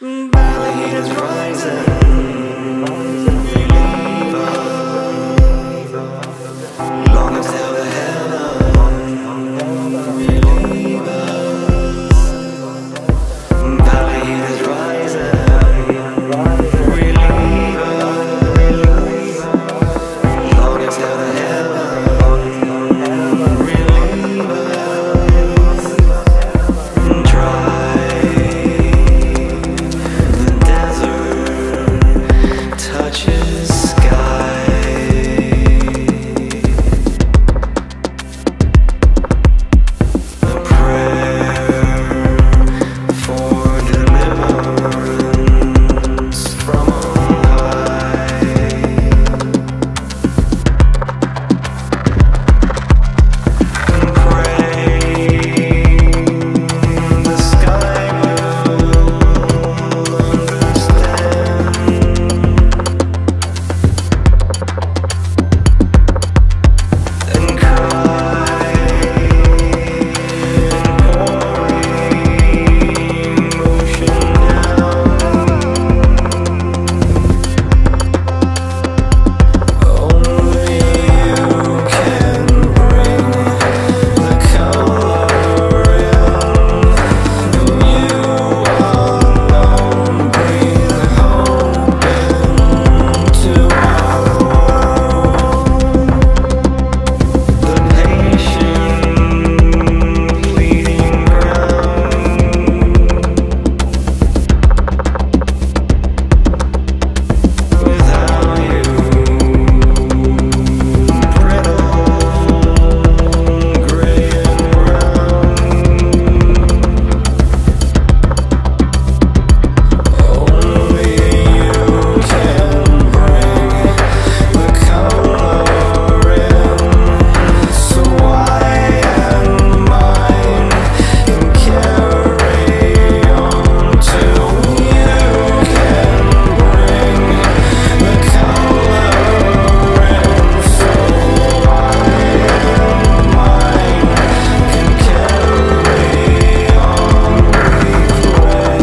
Valley is rising. Long until the heaven. Believe us. Valley is rising. Relieve us. Long until the heaven. Relieve us. Dry the desert, touches sky. A prayer for deliverance from on high. And pray the sky will understand. And cry motion down. Only you can bring the color in. And you alone breathe hope into our world. The patient pleading ground. Without you, brittle, gray and brown. Only you can bring the color in. So I and mine can carry on till you can bring the color in. So I and mine can carry on, we pray.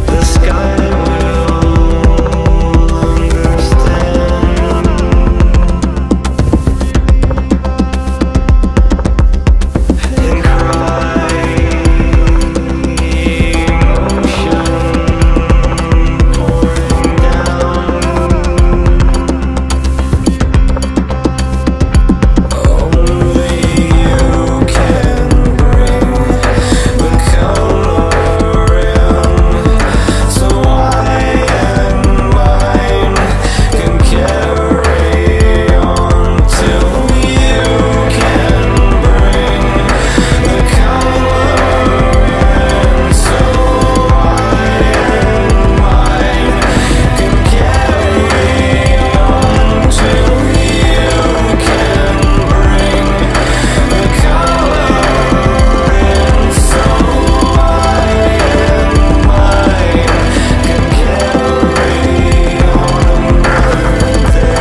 The sky will understand. And cry emotion pouring down. Only you can bring the color in. So I and mine can carry on till you can bring the color in. So I and mine can carry on till you can bring the color in. So I and mine can carry on birthday.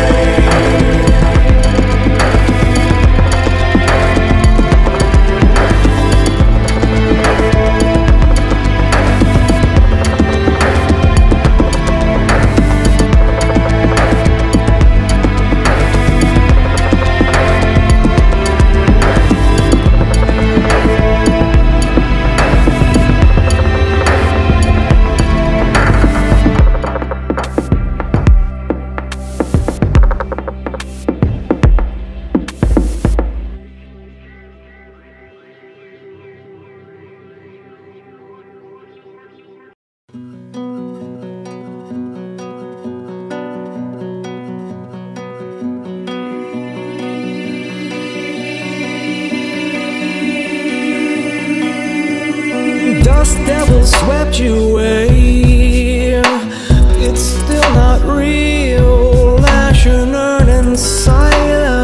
Dust devil swept you away. It's still not real. Lash and earn in silence.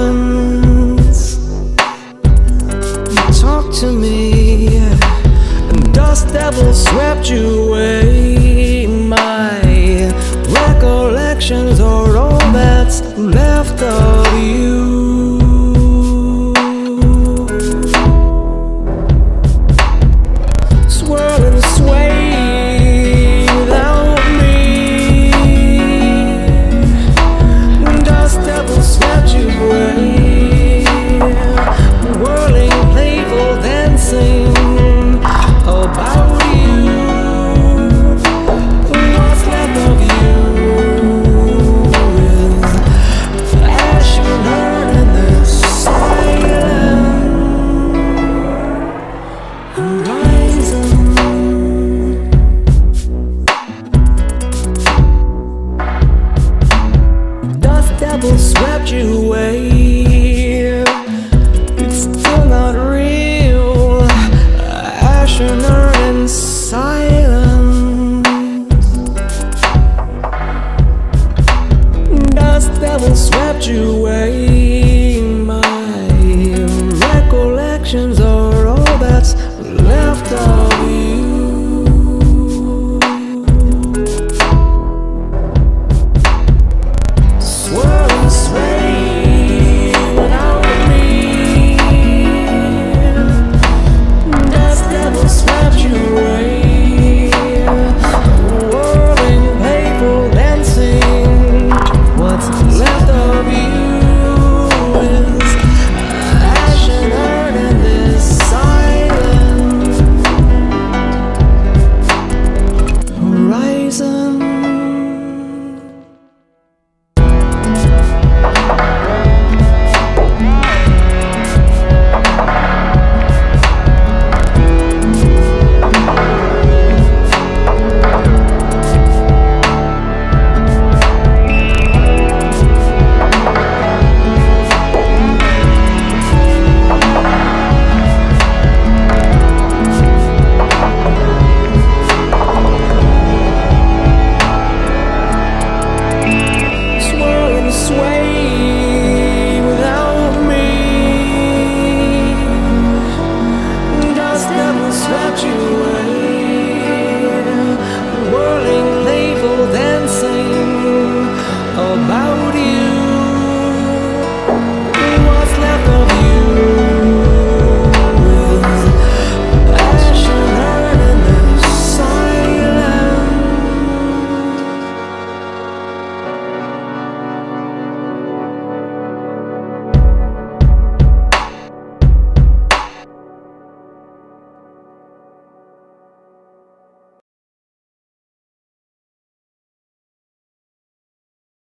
Talk to me. And dust devil swept you away.